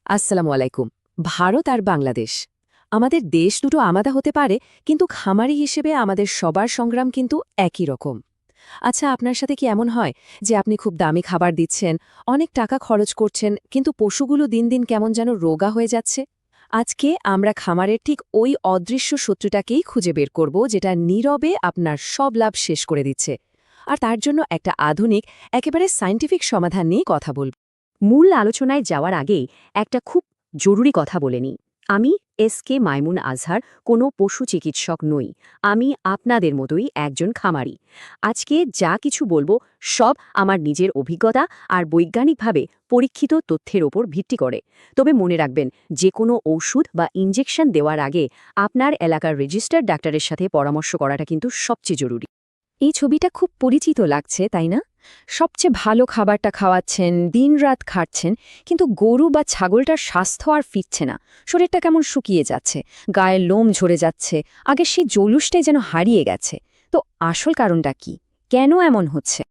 আসসালামু আলাইকুম। ভারত আর বাংলাদেশ আমাদের দেশ দুটো আলাদা হতে পারে, কিন্তু খামারি হিসেবে আমাদের সবার সংগ্রাম কিন্তু একই রকম। আচ্ছা, আপনার সাথে কি এমন হয় যে আপনি খুব দামি খাবার দিচ্ছেন, অনেক টাকা খরচ করছেন, কিন্তু পশুগুলো দিন দিন কেমন যেন রোগা হয়ে যাচ্ছে? আজকে আমরা খামারের ঠিক ওই অদৃশ্য শত্রুটাকেই খুঁজে বের করব, যেটা নীরবে আপনার সব লাভ শেষ করে দিচ্ছে। আর তার জন্য একটা আধুনিক, একেবারে সায়েন্টিফিক সমাধান নিয়ে কথা বলব। মূল আলোচনায় যাওয়ার আগেই একটা খুব জরুরি কথা বলে নিই। আমি এস.কে. মাইমুন আজহার কোনো পশু চিকিৎসক নই। আমি আপনাদের মতোই একজন খামারি। আজকে যা কিছু বলবো সব আমার নিজের অভিজ্ঞতা আর বৈজ্ঞানিকভাবে পরীক্ষিত তথ্যের ওপর ভিত্তি করে। তবে মনে রাখবেন, যে কোনো ঔষধ বা ইনজেকশন দেওয়ার আগে আপনার এলাকার রেজিস্টার্ড ডাক্তারের সাথে পরামর্শ করাটা কিন্তু সবচেয়ে জরুরি। এই ছবিটা খুব পরিচিত লাগছে, তাই না? সবচেয়ে ভালো খাবারটা খাওয়াচ্ছেন, দিনরাত খাটছেন, কিন্তু গরু বা ছাগলটার স্বাস্থ্য আর ফিরছে না। শরীরটা কেমন শুকিয়ে যাচ্ছে, গায়ের লোম ঝরে যাচ্ছে, আগে সেই জৌলুসটাই যেন হারিয়ে গেছে। তো আসল কারণটা কি? কেন এমন হচ্ছে?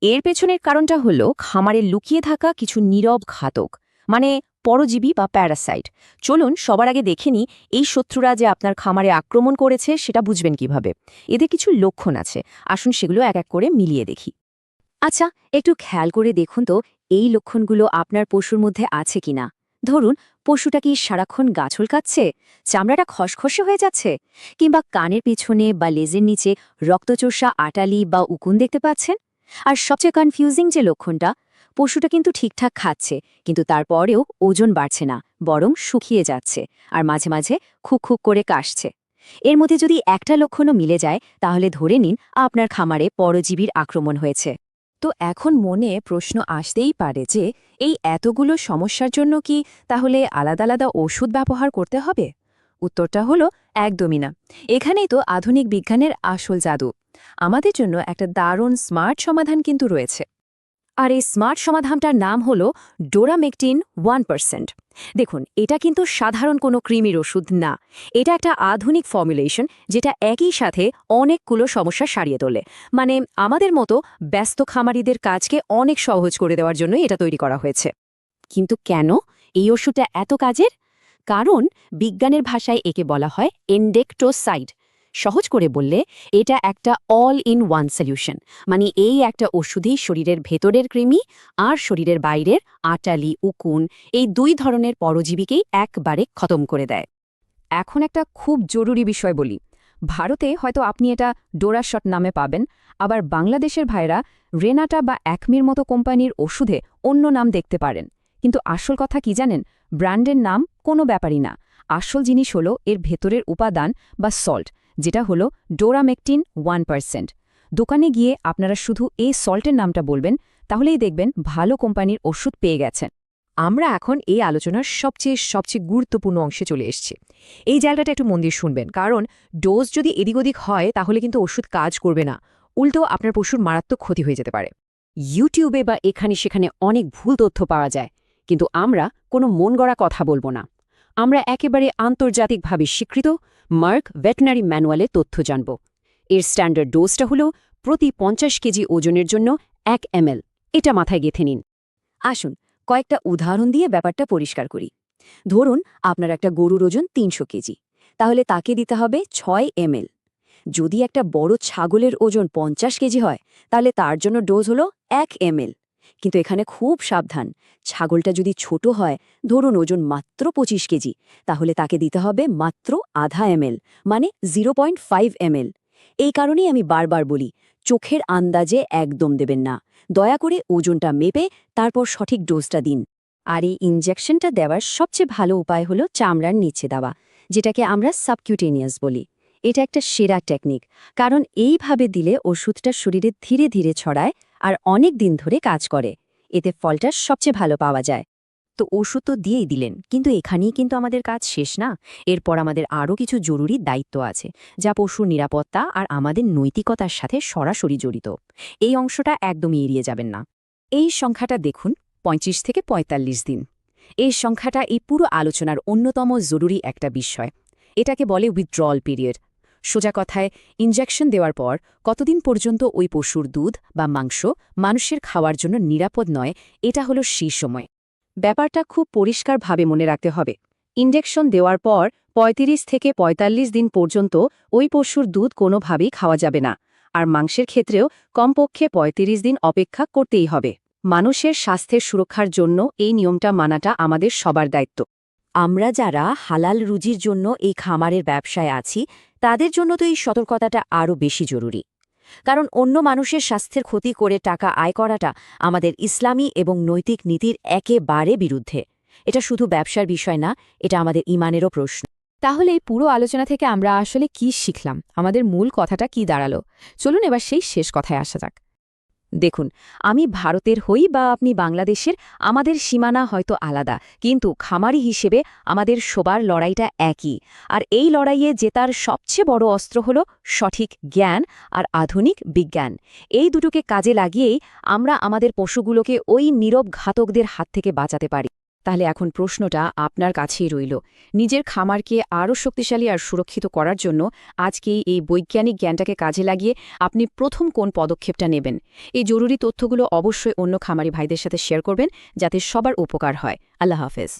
এর পেছনের কারণটা হল খামারে লুকিয়ে থাকা কিছু নীরব ঘাতক, মানে পরজীবী বা প্যারাসাইট। চলুন সবার আগে দেখে নিই এই শত্রুরা যে আপনার খামারে আক্রমণ করেছে সেটা বুঝবেন কিভাবে। এদের কিছু লক্ষণ আছে, আসুন সেগুলো এক এক করে মিলিয়ে দেখি। আচ্ছা, একটু খেয়াল করে দেখুন তো এই লক্ষণগুলো আপনার পশুর মধ্যে আছে কিনা। ধরুন, পশুটা কি সারাক্ষণ গা ছলকাচ্ছে, চামড়াটা খসখসে হয়ে যাচ্ছে, কিংবা কানের পিছনে বা লেজের নিচে রক্তচোষা আটালি বা উকুন দেখতে পাচ্ছেন। আর সবচেয়ে কনফিউজিং যে লক্ষণটা, পশুটা কিন্তু ঠিকঠাক খাচ্ছে, কিন্তু তারপরেও ওজন বাড়ছে না, বরং শুকিয়ে যাচ্ছে আর মাঝে মাঝে খুক খুক করে কাশছে। এর মধ্যে যদি একটা লক্ষণও মিলে যায়, তাহলে ধরে নিন আপনার খামারে পরজীবীর আক্রমণ হয়েছে। তো এখন মনে প্রশ্ন আসতেই পারে যে এই এতগুলো সমস্যার জন্য কি তাহলে আলাদা আলাদা ওষুধ ব্যবহার করতে হবে? উত্তরটা হলো একদমই না। এখানেই তো আধুনিক বিজ্ঞানের আসল জাদু। আমাদের জন্য একটা দারুণ স্মার্ট সমাধান কিন্তু রয়েছে। আর এই স্মার্ট সমাধানটার নাম হল ডোরামেকটিন 1%। দেখুন, এটা কিন্তু সাধারণ কোনো কৃমির ওষুধ না। এটা একটা আধুনিক ফর্মুলেশন, যেটা একই সাথে অনেকগুলো সমস্যা সারিয়ে তোলে। মানে আমাদের মতো ব্যস্ত খামারিদের কাজকে অনেক সহজ করে দেওয়ার জন্যই এটা তৈরি করা হয়েছে। কিন্তু কেন এই ওষুধটা এত কাজের? কারণ বিজ্ঞানের ভাষায় একে বলা হয় এন্ডেক্টোসাইড। সহজ করে বললে, এটা একটা অল ইন ওয়ান সলিউশন। মানে এই একটা ওষুধেই শরীরের ভেতরের কৃমি আর শরীরের বাইরের আটালি, উকুন, এই দুই ধরনের পরজীবীকেই একবারে খতম করে দেয়। এখন একটা খুব জরুরি বিষয় বলি। ভারতে হয়তো আপনি এটা ডোরাশট নামে পাবেন, আবার বাংলাদেশের ভাইরা রেনাটা বা অ্যাকমির মতো কোম্পানির ওষুধে অন্য নাম দেখতে পারেন। কিন্তু আসল কথা কি জানেন? ব্র্যান্ডের নাম কোনো ব্যাপারই না। আসল জিনিস হলো এর ভেতরের উপাদান বা সল্ট, যেটা হলো ডোরামেকটিন 1%। দোকানে গিয়ে আপনারা শুধু এই সল্টের নামটা বলবেন, তাহলেই দেখবেন ভালো কোম্পানির ওষুধ পেয়ে গেছেন। আমরা এখন এই আলোচনার সবচেয়ে গুরুত্বপূর্ণ অংশে চলে এসেছি। এই জায়গাটা একটু মন দিয়ে শুনবেন, কারণ ডোজ যদি এদিক ওদিক হয় তাহলে কিন্তু ওষুধ কাজ করবে না, উল্টো আপনার পশুর মারাত্মক ক্ষতি হয়ে যেতে পারে। ইউটিউবে বা এখানে সেখানে অনেক ভুল তথ্য পাওয়া যায়, কিন্তু আমরা কোনো মন গড়া কথা বলবো না। আমরা একেবারে আন্তর্জাতিকভাবে স্বীকৃত মার্ক ভেটেরিনারি ম্যানুয়ালের তথ্য জানব। এর স্ট্যান্ডার্ড ডোজটা হল প্রতি 50 কেজি ওজনের জন্য 1 ml। এটা মাথায় গেঁথে নিন। আসুন কয়েকটা উদাহরণ দিয়ে ব্যাপারটা পরিষ্কার করি। ধরুন, আপনার একটা গরুর ওজন 300 কেজি, তাহলে তাকে দিতে হবে 6 ml। যদি একটা বড় ছাগলের ওজন 50 কেজি হয়, তাহলে তার জন্য ডোজ হলো 1 ml। কিন্তু এখানে খুব সাবধান, ছাগলটা যদি ছোট হয়, ধরুন ওজন মাত্র 25 কেজি, তাহলে তাকে দিতে হবে মাত্র আধা ml, মানে 0.5 ml। এই কারণেই আমি বারবার বলি, চোখের আন্দাজে একদম দেবেন না। দয়া করে ওজনটা মেপে তারপর সঠিক ডোজটা দিন। আর এই ইনজেকশনটা দেওয়ার সবচেয়ে ভালো উপায় হলো চামড়ার নিচে দেওয়া, যেটাকে আমরা সাবকিউটেনিয়াস বলি। এটা একটা সেরা টেকনিক, কারণ এইভাবে দিলে ওষুধটা শরীরে ধীরে ধীরে ছড়ায় আর অনেক দিন ধরে কাজ করে। এতে ফলটা সবচেয়ে ভালো পাওয়া যায়। তো ওষুধ তো দিয়েই দিলেন, কিন্তু এখানেই কিন্তু আমাদের কাজ শেষ না। এরপর আমাদের আরও কিছু জরুরি দায়িত্ব আছে, যা পশুর নিরাপত্তা আর আমাদের নৈতিকতার সাথে সরাসরি জড়িত। এই অংশটা একদমই এড়িয়ে যাবেন না। এই সংখ্যাটা দেখুন, 25 থেকে 45 দিন। এই সংখ্যাটা এই পুরো আলোচনার অন্যতম জরুরি একটা বিষয়। এটাকে বলে উইথড্রল পিরিয়ড। সোজা কথায়, ইনজেকশন দেওয়ার পর কতদিন পর্যন্ত ওই পশুর দুধ বা মাংস মানুষের খাওয়ার জন্য নিরাপদ নয়, এটা হলো সেই সময়। ব্যাপারটা খুব পরিষ্কারভাবে মনে রাখতে হবে। ইনজেকশন দেওয়ার পর ৩৫ থেকে ৪৫ দিন পর্যন্ত ওই পশুর দুধ কোনোভাবেই খাওয়া যাবে না, আর মাংসের ক্ষেত্রেও কমপক্ষে ৩৫ দিন অপেক্ষা করতেই হবে। মানুষের স্বাস্থ্যের সুরক্ষার জন্য এই নিয়মটা মানাটা আমাদের সবার দায়িত্ব। আমরা যারা হালাল রুজির জন্য এই খামারের ব্যবসায় আছি তাদের জন্য তো এই সতর্কতাটা আরও বেশি জরুরি। কারণ অন্য মানুষের স্বাস্থ্যের ক্ষতি করে টাকা আয় করাটা আমাদের ইসলামী এবং নৈতিক নীতির একেবারে বিরুদ্ধে। এটা শুধু ব্যবসার বিষয় না, এটা আমাদের ঈমানেরও প্রশ্ন। তাহলে এই পুরো আলোচনা থেকে আমরা আসলে কি শিখলাম, আমাদের মূল কথাটা কি দাঁড়ালো? চলুন এবার সেই শেষ কথায় আসা যাক। দেখুন, আমি ভারতের হই বা আপনি বাংলাদেশের, আমাদের সীমানা হয়তো আলাদা, কিন্তু খামারি হিসেবে আমাদের সবার লড়াইটা একই। আর এই লড়াইয়ে জেতার সবচেয়ে বড় অস্ত্র হল সঠিক জ্ঞান আর আধুনিক বিজ্ঞান। এই দুটোকে কাজে লাগিয়েই আমরা আমাদের পশুগুলোকে ওই নীরব ঘাতকদের হাত থেকে বাঁচাতে পারি। তাহলে এখন প্রশ্নটা আপনার কাছেই রইল, নিজের খামারকে আরও শক্তিশালী আর সুরক্ষিত করার জন্য আজকেই এই বৈজ্ঞানিক জ্ঞানটাকে কাজে লাগিয়ে আপনি প্রথম কোন পদক্ষেপটা নেবেন? এই জরুরি তথ্যগুলো অবশ্যই অন্য খামারি ভাইদের সাথে শেয়ার করবেন, যাতে সবার উপকার হয়। আল্লাহ হাফেজ।